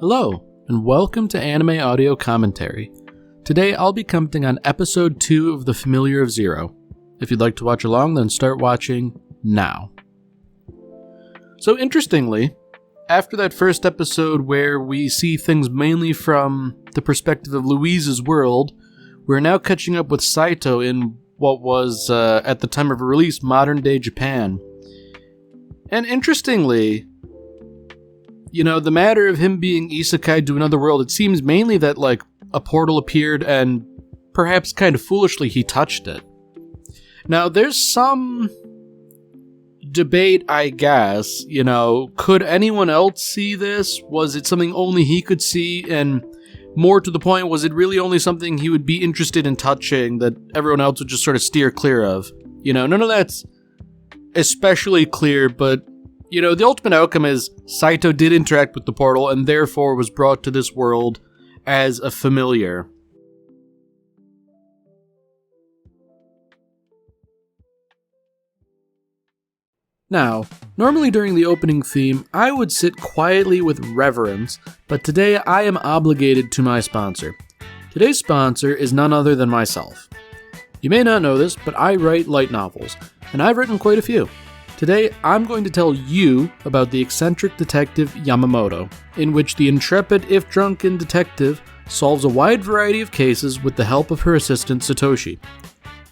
Hello, and welcome to Anime Audio Commentary. Today I'll be commenting on Episode 2 of The Familiar of Zero. If you'd like to watch along, then start watching now. So interestingly, after that first episode where we see things mainly from the perspective of Louise's world, we're now catching up with Saito in what was, at the time of release, modern-day Japan. And interestingly, the matter of him being isekai to another world, it seems mainly that, a portal appeared and perhaps kind of foolishly he touched it. Now, there's some debate, I guess, could anyone else see this? Was it something only he could see? And more to the point, was it really only something he would be interested in touching that everyone else would just sort of steer clear of? None of that's especially clear, but the ultimate outcome is Saito did interact with the portal and therefore was brought to this world as a familiar. Now, normally during the opening theme, I would sit quietly with reverence, but today I am obligated to my sponsor. Today's sponsor is none other than myself. You may not know this, but I write light novels, and I've written quite a few. Today, I'm going to tell you about the eccentric detective Yamamoto, in which the intrepid, if drunken, detective solves a wide variety of cases with the help of her assistant Satoshi.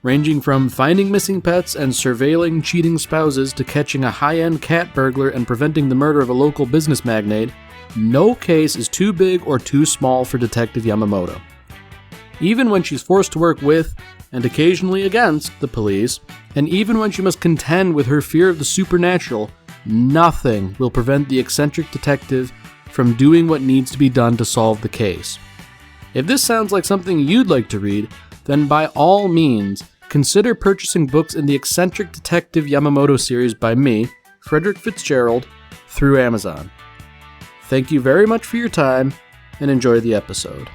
Ranging from finding missing pets and surveilling cheating spouses to catching a high-end cat burglar and preventing the murder of a local business magnate, no case is too big or too small for Detective Yamamoto. Even when she's forced to work with, and occasionally against, the police, and even when she must contend with her fear of the supernatural, nothing will prevent the eccentric detective from doing what needs to be done to solve the case. If this sounds like something you'd like to read, then by all means, consider purchasing books in the Eccentric Detective Yamamoto series by me, Frederick Fitzgerald, through Amazon. Thank you very much for your time, and enjoy the episode.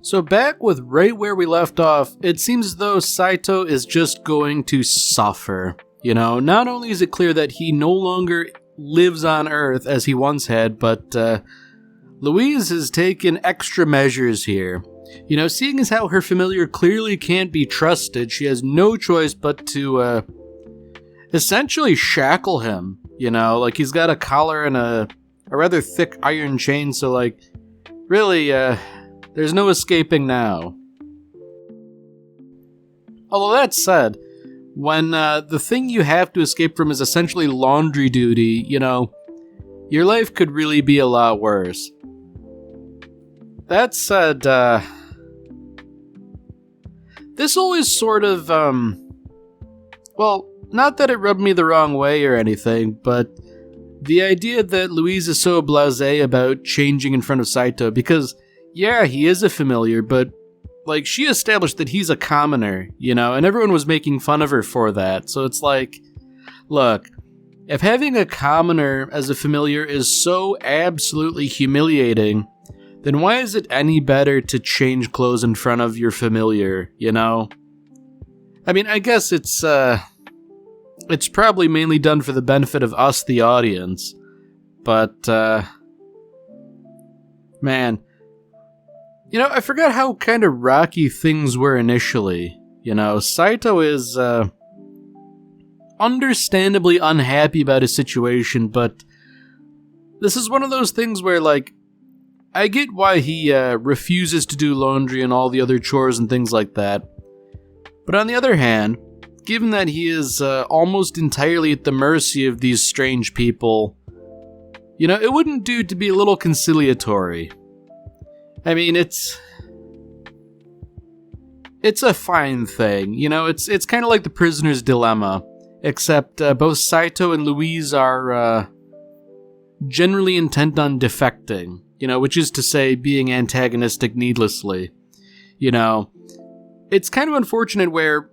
So back with right where we left off, it seems as though Saito is just going to suffer. Not only is it clear that he no longer lives on Earth as he once had, but Louise has taken extra measures here. Seeing as how her familiar clearly can't be trusted, she has no choice but to essentially shackle him. He's got a collar and a rather thick iron chain, so really, there's no escaping now. Although that said, when the thing you have to escape from is essentially laundry duty, your life could really be a lot worse. That said, this always sort of, not that it rubbed me the wrong way or anything, but the idea that Louise is so blasé about changing in front of Saito, because yeah, he is a familiar, but, she established that he's a commoner, and everyone was making fun of her for that. So it's look, if having a commoner as a familiar is so absolutely humiliating, then why is it any better to change clothes in front of your familiar, I mean, I guess it's probably mainly done for the benefit of us, the audience, but, man, I forgot how kind of rocky things were initially. Saito is, understandably unhappy about his situation, but this is one of those things where, I get why he, refuses to do laundry and all the other chores and things like that. But on the other hand, given that he is, almost entirely at the mercy of these strange people, it wouldn't do to be a little conciliatory. I mean, it's a fine thing, it's kind of like the prisoner's dilemma, except both Saito and Louise are generally intent on defecting, which is to say being antagonistic needlessly. It's kind of unfortunate where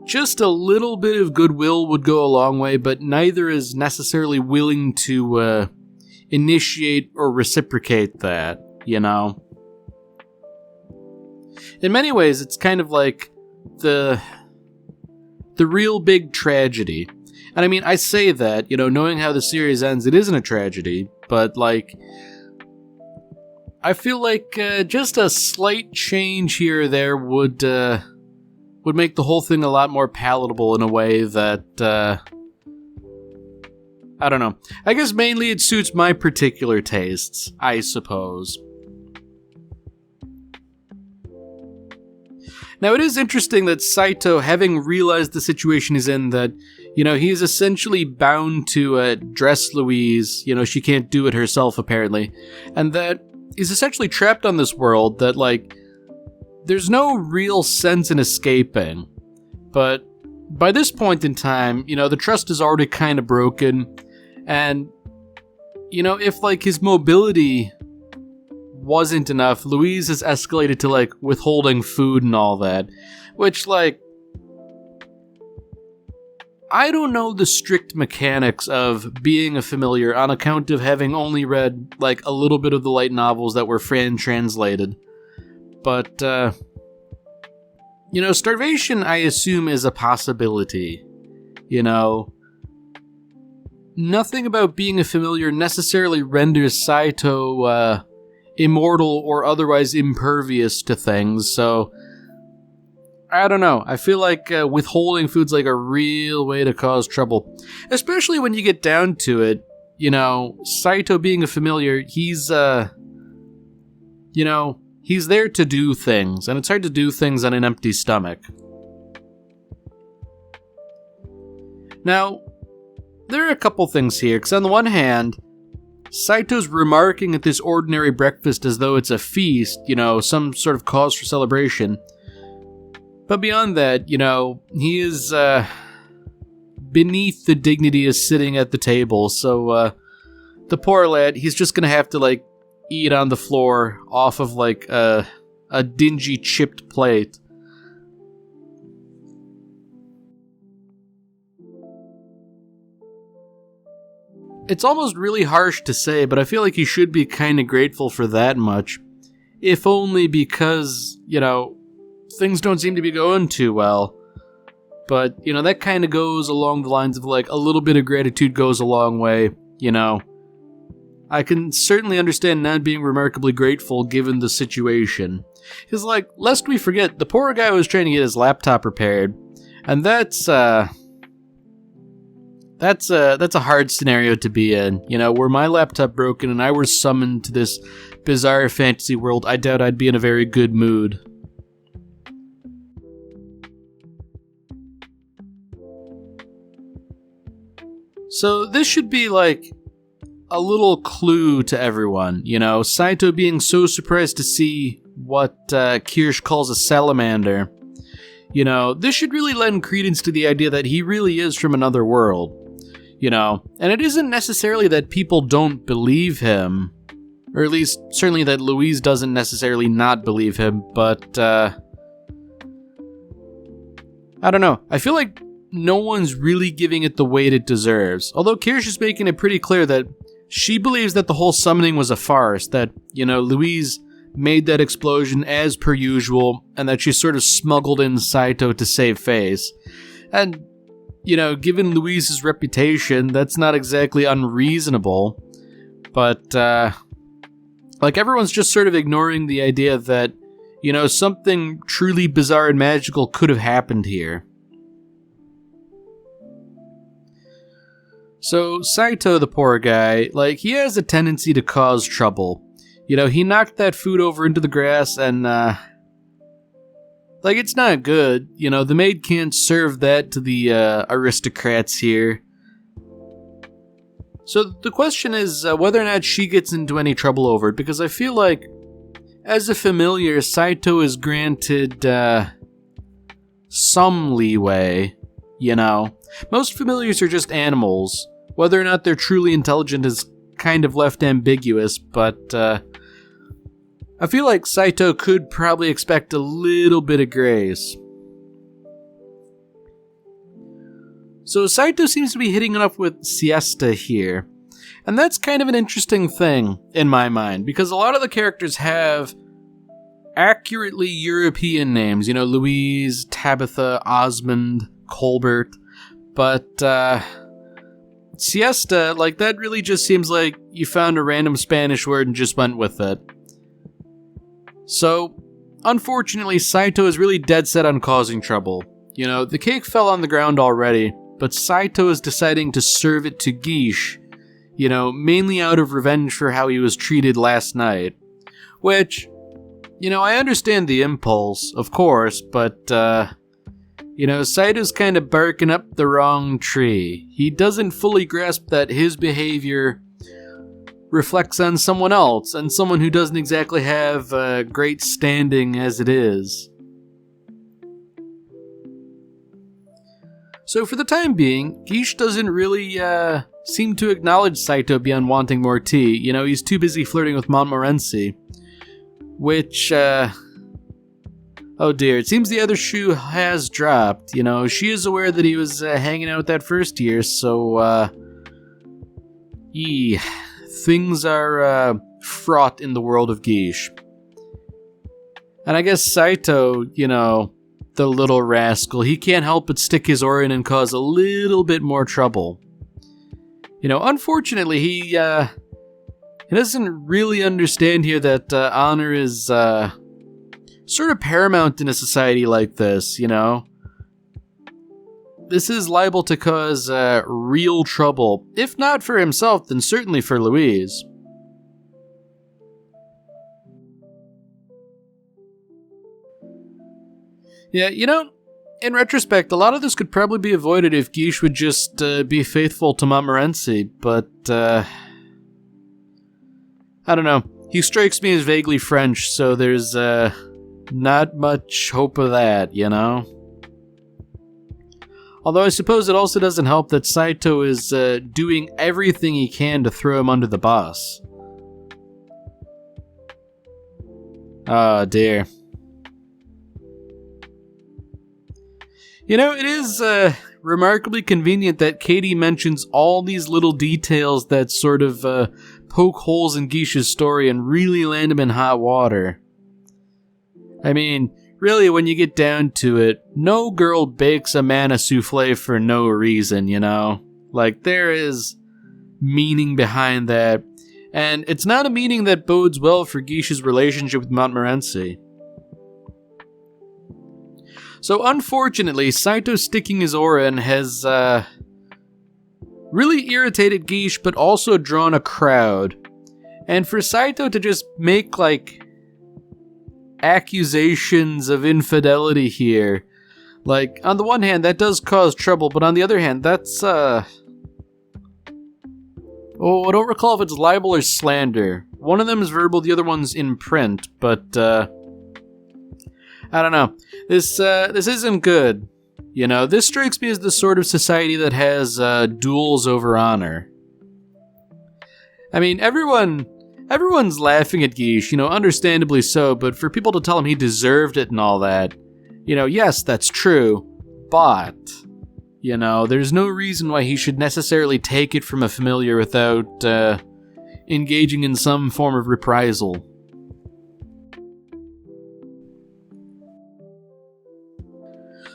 just a little bit of goodwill would go a long way, but neither is necessarily willing to initiate or reciprocate that, you know? In many ways, it's kind of like the real big tragedy. And I mean, I say that, you know, knowing how the series ends, it isn't a tragedy, but like, I feel like just a slight change here or there would make the whole thing a lot more palatable in a way that, I don't know. I guess mainly it suits my particular tastes, I suppose. Now, it is interesting that Saito, having realized the situation he's in, that, you know, he is essentially bound to dress Louise, you know, she can't do it herself, apparently, and that he's essentially trapped on this world that, like, there's no real sense in escaping. But by this point in time, you know, the trust is already kind of broken, and, you know, if, like, his mobility wasn't enough, Louise has escalated to, like, withholding food and all that, which, like, I don't know the strict mechanics of being a familiar on account of having only read, like, a little bit of the light novels that were fan-translated, but, you know, starvation, I assume, is a possibility, you know. Nothing about being a familiar necessarily renders Saito, immortal or otherwise impervious to things, so I don't know. I feel like withholding food's like a real way to cause trouble, especially when you get down to it. You know, Saito being a familiar, he's you know, he's there to do things, and it's hard to do things on an empty stomach. Now, there are a couple things here, because on the one hand, Saito's remarking at this ordinary breakfast as though it's a feast, you know, some sort of cause for celebration. But beyond that, you know, he is beneath the dignity of sitting at the table, so the poor lad, he's just gonna have to, like, eat on the floor off of, like, a dingy chipped plate. It's almost really harsh to say, but I feel like he should be kind of grateful for that much. If only because, you know, things don't seem to be going too well. But, you know, that kind of goes along the lines of, like, a little bit of gratitude goes a long way, you know. I can certainly understand not being remarkably grateful given the situation. Because, like, lest we forget, the poor guy was trying to get his laptop repaired, and that's a hard scenario to be in. You know, were my laptop broken and I were summoned to this bizarre fantasy world, I doubt I'd be in a very good mood. So this should be like a little clue to everyone, you know, Saito being so surprised to see what Kirsch calls a salamander. You know, this should really lend credence to the idea that he really is from another world. You know, and it isn't necessarily that people don't believe him, or at least certainly that Louise doesn't necessarily not believe him, but I don't know. I feel like no one's really giving it the weight it deserves. Although Kirsch is making it pretty clear that she believes that the whole summoning was a farce, that, you know, Louise made that explosion as per usual, and that she sort of smuggled in Saito to save face. And, you know, given Louise's reputation, that's not exactly unreasonable. But, like, everyone's just sort of ignoring the idea that, you know, something truly bizarre and magical could have happened here. So, Saito, the poor guy, like, he has a tendency to cause trouble. You know, he knocked that food over into the grass and, like, it's not good. You know, the maid can't serve that to the aristocrats here. So the question is whether or not she gets into any trouble over it, because I feel like, as a familiar, Saito is granted some leeway, you know. Most familiars are just animals. Whether or not they're truly intelligent is kind of left ambiguous, but I feel like Saito could probably expect a little bit of grace. So Saito seems to be hitting it up with Siesta here. And that's kind of an interesting thing in my mind, because a lot of the characters have accurately European names, Louise, Tabitha, Osmond, Colbert, but Siesta, that really just seems like you found a random Spanish word and just went with it. So, unfortunately, Saito is really dead set on causing trouble. The cake fell on the ground already, but Saito is deciding to serve it to Guiche, mainly out of revenge for how he was treated last night. Which, I understand the impulse, of course, but, Saito's kind of barking up the wrong tree. He doesn't fully grasp that his behavior reflects on someone else, and someone who doesn't exactly have a great standing as it is. So for the time being, Guiche doesn't really seem to acknowledge Saito beyond wanting more tea. He's too busy flirting with Montmorency. Which, oh dear, it seems the other shoe has dropped. She is aware that he was hanging out that first year, so, things are fraught in the world of Guiche. And I guess Saito, the little rascal, he can't help but stick his oar in and cause a little bit more trouble. Unfortunately, he doesn't really understand here that honor is sort of paramount in a society like this, This is liable to cause real trouble, if not for himself, then certainly for Louise. Yeah, in retrospect, a lot of this could probably be avoided if Guiche would just be faithful to Montmorency, but, I don't know. He strikes me as vaguely French, so there's, not much hope of that, Although I suppose it also doesn't help that Saito is doing everything he can to throw him under the bus. Oh dear. It is remarkably convenient that Katie mentions all these little details that sort of poke holes in Guiche's story and really land him in hot water. I mean, really, when you get down to it, no girl bakes a man a souffle for no reason, There is meaning behind that. And it's not a meaning that bodes well for Guiche's relationship with Montmorency. So unfortunately, Saito sticking his oar in has really irritated Guiche, but also drawn a crowd. And for Saito to just make, accusations of infidelity here, on the one hand, that does cause trouble, but on the other hand, that's, I don't recall if it's libel or slander. One of them is verbal, the other one's in print, but, I don't know. This isn't good. This strikes me as the sort of society that has, duels over honor. I mean, everyone's laughing at Guiche, understandably so, but for people to tell him he deserved it and all that, yes, that's true, but, there's no reason why he should necessarily take it from a familiar without, engaging in some form of reprisal.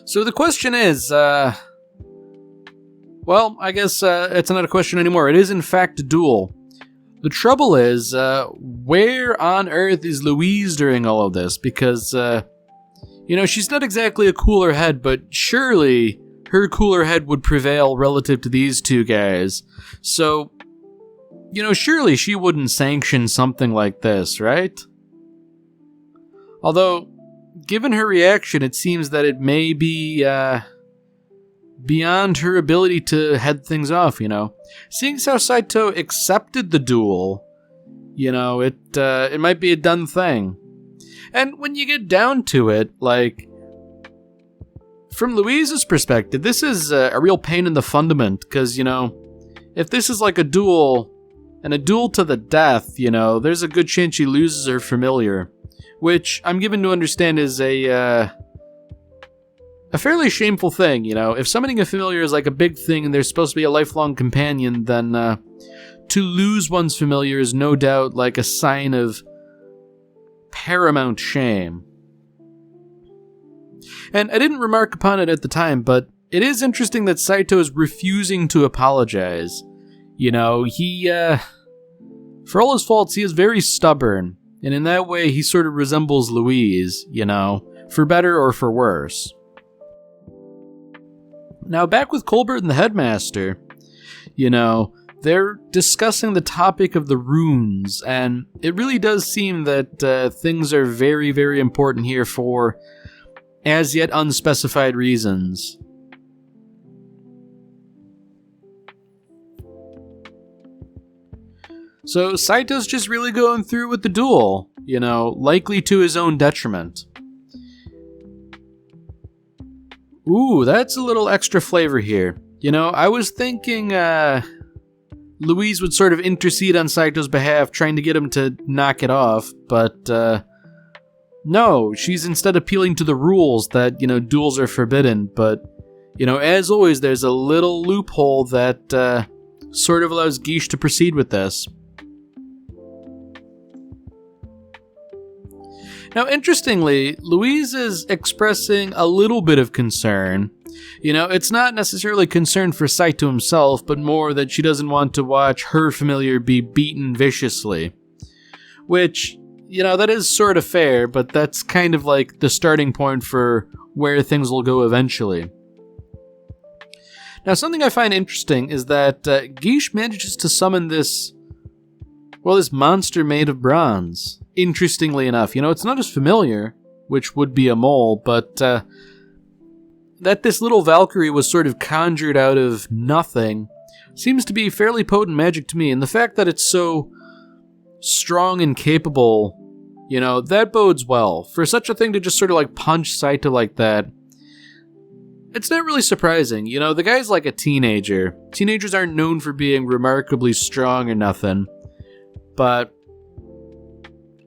So the question is, I guess it's not a question anymore. It is in fact a duel. The trouble is, where on earth is Louise during all of this? Because, she's not exactly a cooler head, but surely her cooler head would prevail relative to these two guys. So, surely she wouldn't sanction something like this, right? Although, given her reaction, it seems that it may be, beyond her ability to head things off, Seeing as how Saito accepted the duel, it might be a done thing. And when you get down to it, from Louise's perspective, this is a real pain in the fundament, because, if this is like a duel, and a duel to the death, there's a good chance she loses her familiar, which I'm given to understand is a a fairly shameful thing, you know. If summoning a familiar is like a big thing and they're supposed to be a lifelong companion, then to lose one's familiar is no doubt like a sign of paramount shame. And I didn't remark upon it at the time, but it is interesting that Saito is refusing to apologize. You know, he, for all his faults, he is very stubborn, and in that way he sort of resembles Louise, you know, for better or for worse. Now, back with Colbert and the headmaster, you know, they're discussing the topic of the runes, and it really does seem that things are very, very important here for as yet unspecified reasons. So Saito's just really going through with the duel, you know, likely to his own detriment. Ooh, that's a little extra flavor here. You know, I was thinking Louise would sort of intercede on Saito's behalf, trying to get him to knock it off, but no, she's instead appealing to the rules that, you know, duels are forbidden, but, you know, as always, there's a little loophole that sort of allows Guiche to proceed with this. Now, interestingly, Louise is expressing a little bit of concern. You know, it's not necessarily concern for Saito himself, but more that she doesn't want to watch her familiar be beaten viciously. Which, you know, that is sort of fair, but that's kind of like the starting point for where things will go eventually. Now, something I find interesting is that Guiche manages to summon this monster made of bronze. Interestingly enough, you know, it's not as familiar, which would be a mole, but that this little Valkyrie was sort of conjured out of nothing seems to be fairly potent magic to me, and the fact that it's so strong and capable, you know, that bodes well. For such a thing to just sort of like punch Saito like that, it's not really surprising. You know, the guy's like a teenager. Teenagers aren't known for being remarkably strong or nothing, but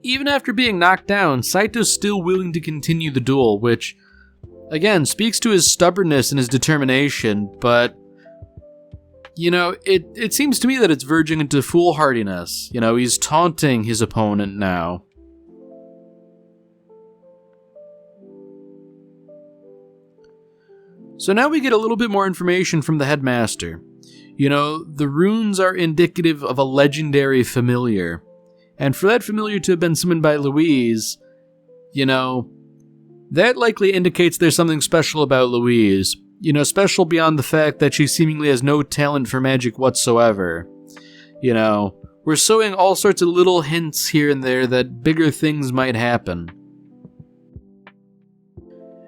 even after being knocked down, Saito's still willing to continue the duel, which, again, speaks to his stubbornness and his determination, but, you know, it seems to me that it's verging into foolhardiness. You know, he's taunting his opponent now. So now we get a little bit more information from the headmaster. You know, the runes are indicative of a legendary familiar. And for that familiar to have been summoned by Louise, you know, that likely indicates there's something special about Louise. You know, special beyond the fact that she seemingly has no talent for magic whatsoever. You know, we're sowing all sorts of little hints here and there that bigger things might happen.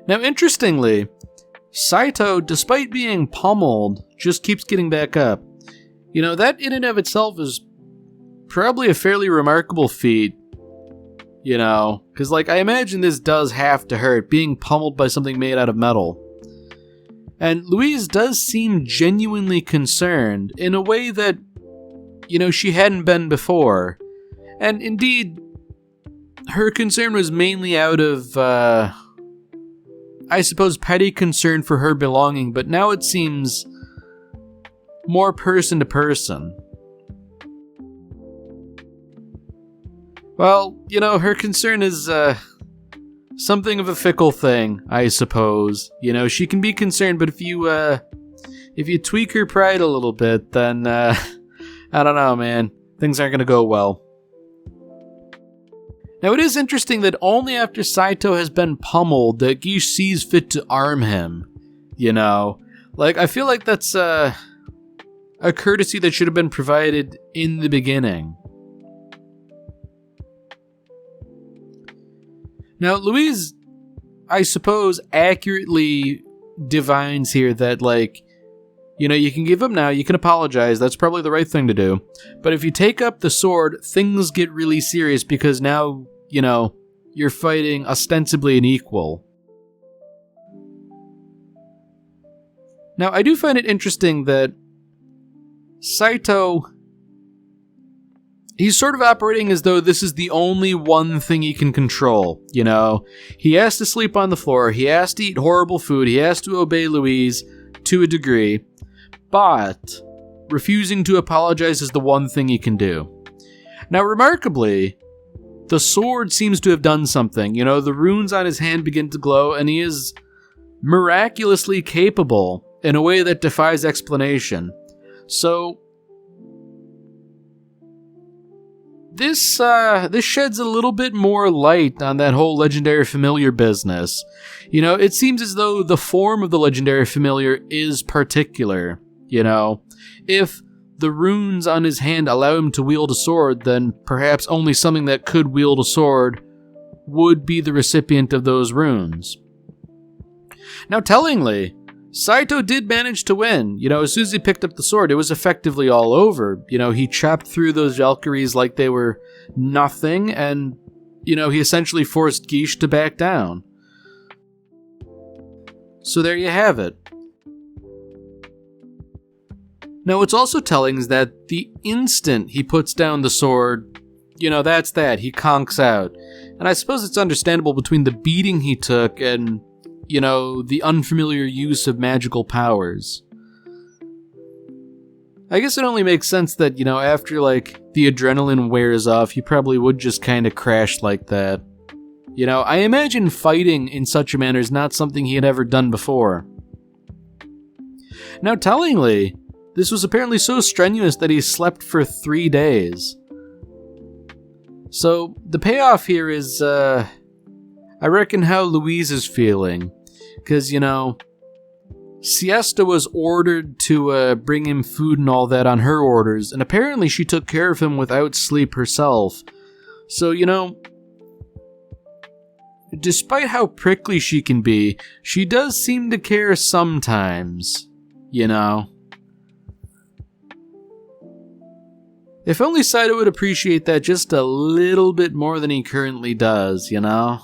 Now, interestingly, Saito, despite being pummeled, just keeps getting back up. You know, that in and of itself is probably a fairly remarkable feat, you know, because, like, I imagine this does have to hurt, being pummeled by something made out of metal. And Louise does seem genuinely concerned in a way that, you know, she hadn't been before. And indeed, her concern was mainly out of, I suppose, petty concern for her belonging, but now it seems more person to person. Well, you know, her concern is, something of a fickle thing, I suppose. You know, she can be concerned, but if you tweak her pride a little bit, then, I don't know, man. Things aren't gonna go well. Now, it is interesting that only after Saito has been pummeled that Guiche sees fit to arm him, you know? Like, I feel like that's, a courtesy that should have been provided in the beginning. Now, Louise, I suppose, accurately divines here that, like, you know, you can give up now, you can apologize, that's probably the right thing to do. But if you take up the sword, things get really serious because now, you know, you're fighting ostensibly an equal. Now, I do find it interesting that Saito he's sort of operating as though this is the only one thing he can control, you know? He has to sleep on the floor, he has to eat horrible food, he has to obey Louise to a degree, but refusing to apologize is the one thing he can do. Now, remarkably, the sword seems to have done something. You know, the runes on his hand begin to glow, and he is miraculously capable in a way that defies explanation. So, this sheds a little bit more light on that whole legendary familiar business. You know, it seems as though the form of the legendary familiar is particular. You know, if the runes on his hand allow him to wield a sword, then perhaps only something that could wield a sword would be the recipient of those runes. Now, tellingly, Saito did manage to win. You know, as soon as he picked up the sword, it was effectively all over. You know, he chopped through those Valkyries like they were nothing, and, you know, he essentially forced Guiche to back down. So there you have it. Now, what's also telling is that the instant he puts down the sword, you know, that's that. He conks out. And I suppose it's understandable between the beating he took and, you know, the unfamiliar use of magical powers. I guess it only makes sense that, you know, after, like, the adrenaline wears off, he probably would just kind of crash like that. You know, I imagine fighting in such a manner is not something he had ever done before. Now, tellingly, this was apparently so strenuous that he slept for 3 days. So, the payoff here is, I reckon how Louise is feeling. Because, you know, Siesta was ordered to bring him food and all that on her orders, and apparently she took care of him without sleep herself. So, you know, despite how prickly she can be, she does seem to care sometimes, you know. If only Saito would appreciate that just a little bit more than he currently does, you know?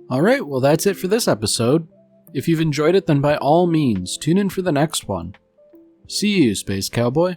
Alright, well that's it for this episode. If you've enjoyed it, then by all means, tune in for the next one. See you, Space Cowboy.